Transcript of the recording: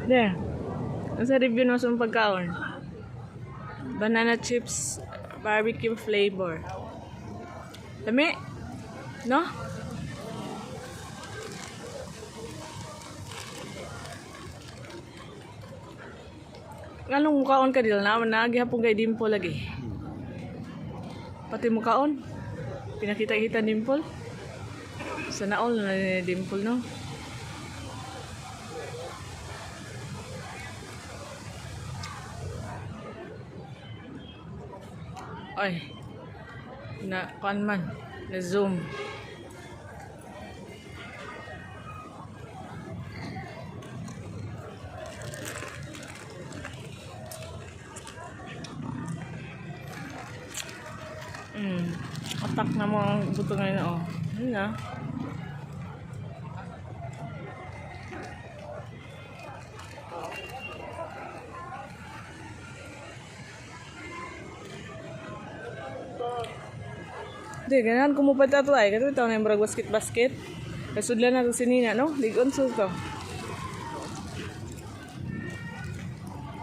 There. Nasa review na sa pagkaon. Banana chips, barbecue flavor. Dami? No? Anong mukaon ka dil na? Nagihapon kay Dimple lagi. Pati mukaon. Pinakita-kita Dimple. Sana all na ni Dimple, no? Ay. Na kuan man. Na zoom. Atak na mo ang buto ngayon, oh. Yun na. Di, ganahan ko mo pa ito ay. Kasi ito na yung basket-basket. Kasudlan na ito si Nina, no? Ligon so ito.